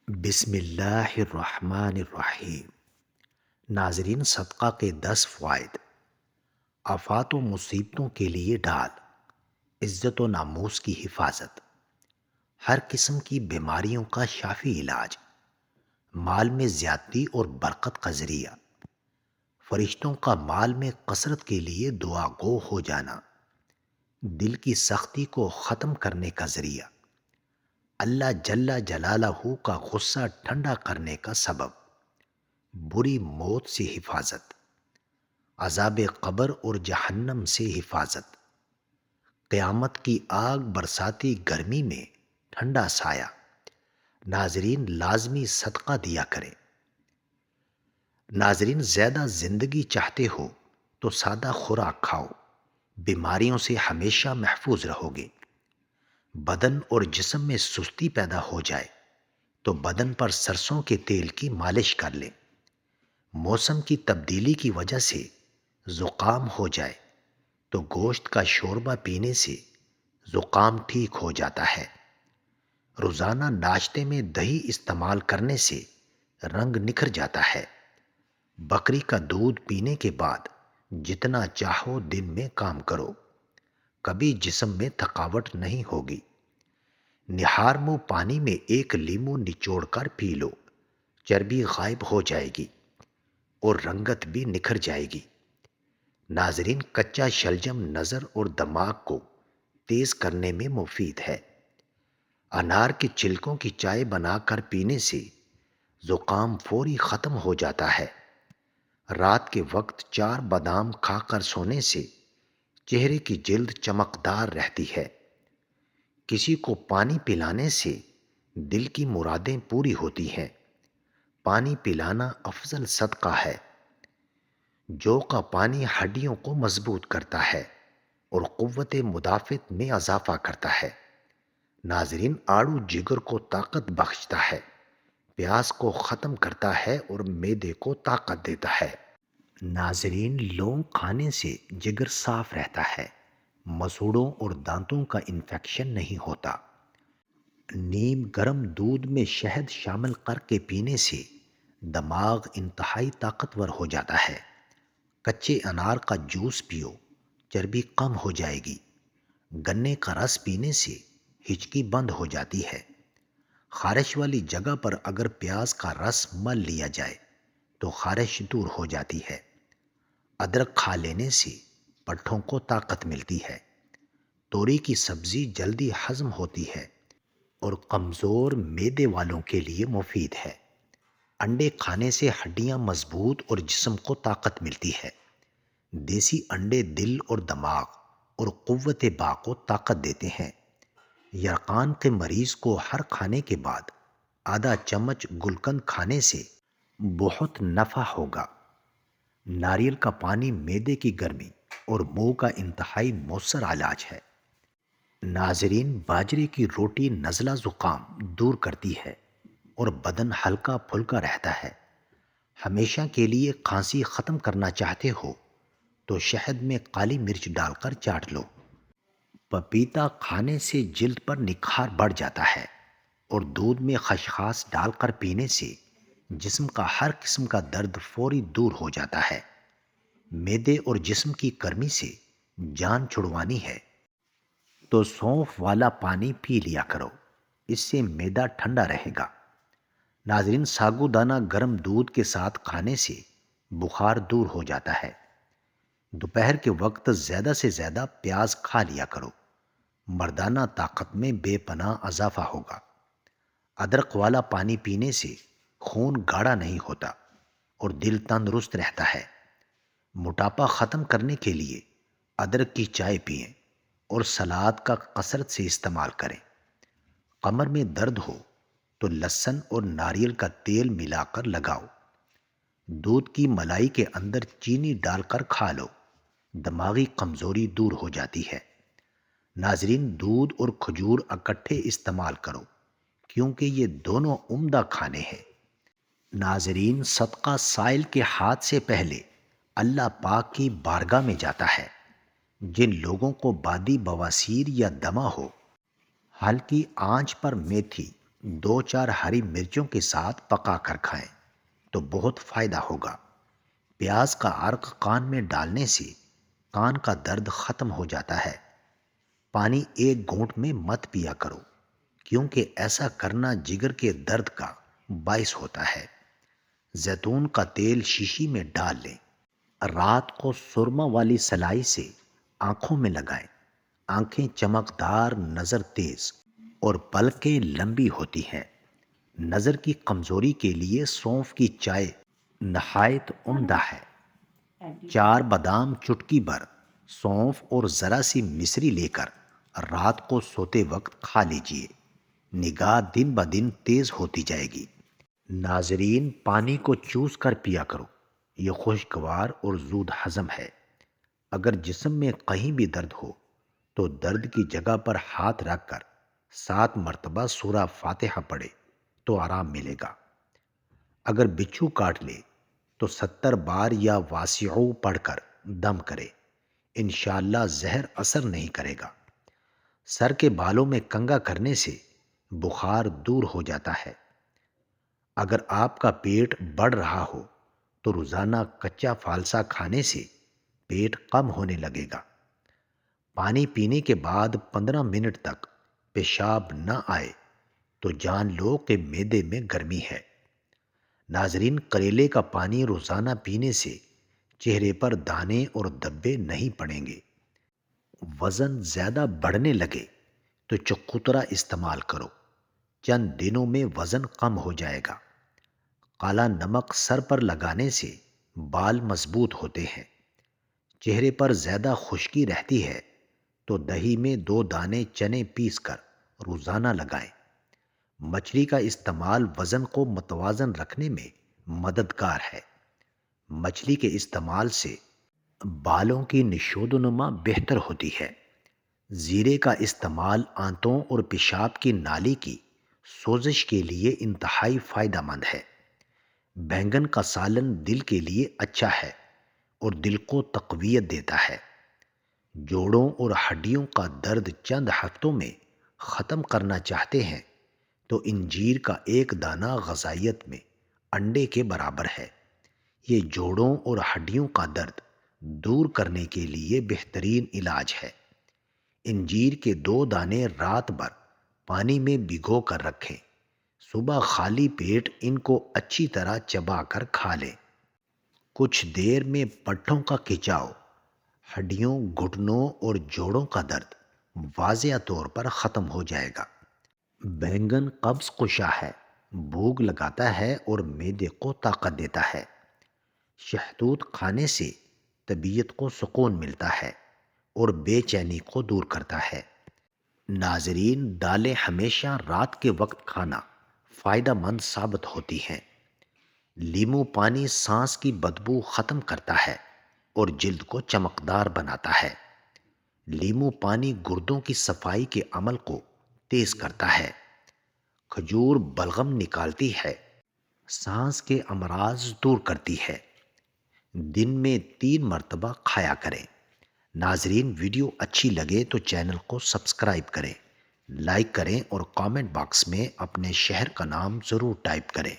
بسم اللہ الرحمن الرحیم۔ ناظرین، صدقہ کے 10 فوائد۔ آفات و مصیبتوں کے لیے ڈھال، عزت و ناموس کی حفاظت، ہر قسم کی بیماریوں کا شافی علاج، مال میں زیادتی اور برکت کا ذریعہ، فرشتوں کا مال میں کثرت کے لیے دعا گو ہو جانا، دل کی سختی کو ختم کرنے کا ذریعہ، اللہ جل جلالہ کا غصہ ٹھنڈا کرنے کا سبب، بری موت سے حفاظت، عذاب قبر اور جہنم سے حفاظت، قیامت کی آگ برساتی گرمی میں ٹھنڈا سایہ۔ ناظرین، لازمی صدقہ دیا کریں۔ ناظرین، زیادہ زندگی چاہتے ہو تو سادہ خوراک کھاؤ، بیماریوں سے ہمیشہ محفوظ رہو گے۔ بدن اور جسم میں سستی پیدا ہو جائے تو بدن پر سرسوں کے تیل کی مالش کر لیں۔ موسم کی تبدیلی کی وجہ سے زکام ہو جائے تو گوشت کا شوربہ پینے سے زکام ٹھیک ہو جاتا ہے۔ روزانہ ناشتے میں دہی استعمال کرنے سے رنگ نکھر جاتا ہے۔ بکری کا دودھ پینے کے بعد جتنا چاہو دن میں کام کرو، کبھی جسم میں تھکاوٹ نہیں ہوگی۔ نہار منہ پانی میں 1 لیمو نچوڑ کر پی لو، چربی غائب ہو جائے گی اور رنگت بھی نکھر جائے گی۔ ناظرین، کچا شلجم نظر اور دماغ کو تیز کرنے میں مفید ہے۔ انار کے چھلکوں کی چائے بنا کر پینے سے زکام فوری ختم ہو جاتا ہے۔ رات کے وقت 4 بادام کھا کر سونے سے چہرے کی جلد چمکدار رہتی ہے۔ کسی کو پانی پلانے سے دل کی مرادیں پوری ہوتی ہیں۔ پانی پلانا افضل صدقہ ہے۔ جو کا پانی ہڈیوں کو مضبوط کرتا ہے اور قوت مدافعت میں اضافہ کرتا ہے۔ ناظرین، آڑو جگر کو طاقت بخشتا ہے، پیاس کو ختم کرتا ہے اور معدے کو طاقت دیتا ہے۔ ناظرین، لونگ کھانے سے جگر صاف رہتا ہے، مسوڑوں اور دانتوں کا انفیکشن نہیں ہوتا۔ نیم گرم دودھ میں شہد شامل کر کے پینے سے دماغ انتہائی طاقتور ہو جاتا ہے۔ کچے انار کا جوس پیو، چربی کم ہو جائے گی۔ گنے کا رس پینے سے ہچکی بند ہو جاتی ہے۔ خارش والی جگہ پر اگر پیاز کا رس مل لیا جائے تو خارش دور ہو جاتی ہے۔ ادرک کھا لینے سے پٹھوں کو طاقت ملتی ہے۔ توری کی سبزی جلدی ہضم ہوتی ہے اور کمزور معدے والوں کے لیے مفید ہے۔ انڈے کھانے سے ہڈیاں مضبوط اور جسم کو طاقت ملتی ہے۔ دیسی انڈے دل اور دماغ اور قوت باں کو طاقت دیتے ہیں۔ یرقان کے مریض کو ہر کھانے کے بعد آدھا چمچ گلقند کھانے سے بہت نفع ہوگا۔ ناریل کا پانی معدے کی گرمی اور منہ کا انتہائی مؤثر علاج ہے۔ ناظرین، باجرے کی روٹی نزلہ زکام دور کرتی ہے اور بدن ہلکا پھلکا رہتا ہے۔ ہمیشہ کے لیے کھانسی ختم کرنا چاہتے ہو تو شہد میں کالی مرچ ڈال کر چاٹ لو۔ پپیتا کھانے سے جلد پر نکھار بڑھ جاتا ہے اور دودھ میں خشخاش ڈال کر پینے سے جسم کا ہر قسم کا درد فوری دور ہو جاتا ہے۔ معدے اور جسم کی گرمی سے جان چھڑوانی ہے تو سونف والا پانی پی لیا کرو، اس سے معدہ ٹھنڈا رہے گا۔ ناظرین، ساگو دانہ گرم دودھ کے ساتھ کھانے سے بخار دور ہو جاتا ہے۔ دوپہر کے وقت زیادہ سے زیادہ پیاز کھا لیا کرو، مردانہ طاقت میں بے پناہ اضافہ ہوگا۔ ادرک والا پانی پینے سے خون گاڑھا نہیں ہوتا اور دل تندرست رہتا ہے۔ موٹاپا ختم کرنے کے لیے ادرک کی چائے پئیں اور سلاد کا کثرت سے استعمال کریں۔ کمر میں درد ہو تو لہسن اور ناریل کا تیل ملا کر لگاؤ۔ دودھ کی ملائی کے اندر چینی ڈال کر کھا لو، دماغی کمزوری دور ہو جاتی ہے۔ ناظرین، دودھ اور کھجور اکٹھے استعمال کرو کیونکہ یہ دونوں عمدہ کھانے ہیں۔ ناظرین، صدقہ سائل کے ہاتھ سے پہلے اللہ پاک کی بارگاہ میں جاتا ہے۔ جن لوگوں کو بادی بواسیر یا دمہ ہو، ہلکی آنچ پر میتھی دو چار ہری مرچوں کے ساتھ پکا کر کھائیں تو بہت فائدہ ہوگا۔ پیاز کا عرق کان میں ڈالنے سے کان کا درد ختم ہو جاتا ہے۔ پانی ایک گھونٹ میں مت پیا کرو کیونکہ ایسا کرنا جگر کے درد کا باعث ہوتا ہے۔ زیتون کا تیل شیشی میں ڈال لیں۔ رات کو سرما والی سلائی سے آنکھوں میں لگائیں۔ آنکھیں چمکدار، نظر تیز اور پلکیں لمبی ہوتی ہیں۔ نظر کی کمزوری کے لیے سونف کی چائے نہایت عمدہ ہے۔ 4 بادام چٹکی بھر سونف اور ذرا سی مصری لے کر رات کو سوتے وقت کھا لیجئے۔ نگاہ دن بدن تیز ہوتی جائے گی۔ ناظرین، پانی کو چوس کر پیا کرو، یہ خوشگوار اور زود ہضم ہے۔ اگر جسم میں کہیں بھی درد ہو تو درد کی جگہ پر ہاتھ رکھ کر 7 مرتبہ سورہ فاتحہ پڑھے تو آرام ملے گا۔ اگر بچھو کاٹ لے تو 70 بار یا واسعو پڑھ کر دم کرے، انشاءاللہ زہر اثر نہیں کرے گا۔ سر کے بالوں میں کنگھا کرنے سے بخار دور ہو جاتا ہے۔ اگر آپ کا پیٹ بڑھ رہا ہو تو روزانہ کچا فالسا کھانے سے پیٹ کم ہونے لگے گا۔ پانی پینے کے بعد 15 منٹ تک پیشاب نہ آئے تو جان لو کہ معدے میں گرمی ہے۔ ناظرین، کریلے کا پانی روزانہ پینے سے چہرے پر دانے اور دبے نہیں پڑیں گے۔ وزن زیادہ بڑھنے لگے تو چقوترا استعمال کرو، چند دنوں میں وزن کم ہو جائے گا۔ کالا نمک سر پر لگانے سے بال مضبوط ہوتے ہیں۔ چہرے پر زیادہ خشکی رہتی ہے تو دہی میں 2 دانے چنے پیس کر روزانہ لگائیں۔ مچھلی کا استعمال وزن کو متوازن رکھنے میں مددگار ہے۔ مچھلی کے استعمال سے بالوں کی نشو و نما بہتر ہوتی ہے۔ زیرے کا استعمال آنتوں اور پیشاب کی نالی کی سوزش کے لیے انتہائی فائدہ مند ہے۔ بینگن کا سالن دل کے لیے اچھا ہے اور دل کو تقویت دیتا ہے۔ جوڑوں اور ہڈیوں کا درد چند ہفتوں میں ختم کرنا چاہتے ہیں تو انجیر کا ایک دانہ غذائیت میں انڈے کے برابر ہے۔ یہ جوڑوں اور ہڈیوں کا درد دور کرنے کے لیے بہترین علاج ہے۔ انجیر کے 2 دانے رات بھر پانی میں بھگو کر رکھیں۔ صبح خالی پیٹ ان کو اچھی طرح چبا کر کھا لیں۔ کچھ دیر میں پٹھوں کا کھچاؤ، ہڈیوں، گھٹنوں اور جوڑوں کا درد واضح طور پر ختم ہو جائے گا۔ بینگن قبض کشا ہے، بھوک لگاتا ہے اور معدے کو طاقت دیتا ہے۔ شہتوت کھانے سے طبیعت کو سکون ملتا ہے اور بے چینی کو دور کرتا ہے۔ ناظرین، دالیں ہمیشہ رات کے وقت کھانا فائدہ مند ثابت ہوتی ہیں۔ لیمو پانی سانس کی بدبو ختم کرتا ہے اور جلد کو چمکدار بناتا ہے۔ لیمو پانی گردوں کی صفائی کے عمل کو تیز کرتا ہے۔ کھجور بلغم نکالتی ہے، سانس کے امراض دور کرتی ہے۔ دن میں 3 مرتبہ کھایا کریں۔ ناظرین، ویڈیو اچھی لگے تو چینل کو سبسکرائب کریں، لائک کریں اور کامنٹ باکس میں اپنے شہر کا نام ضرور ٹائپ کریں۔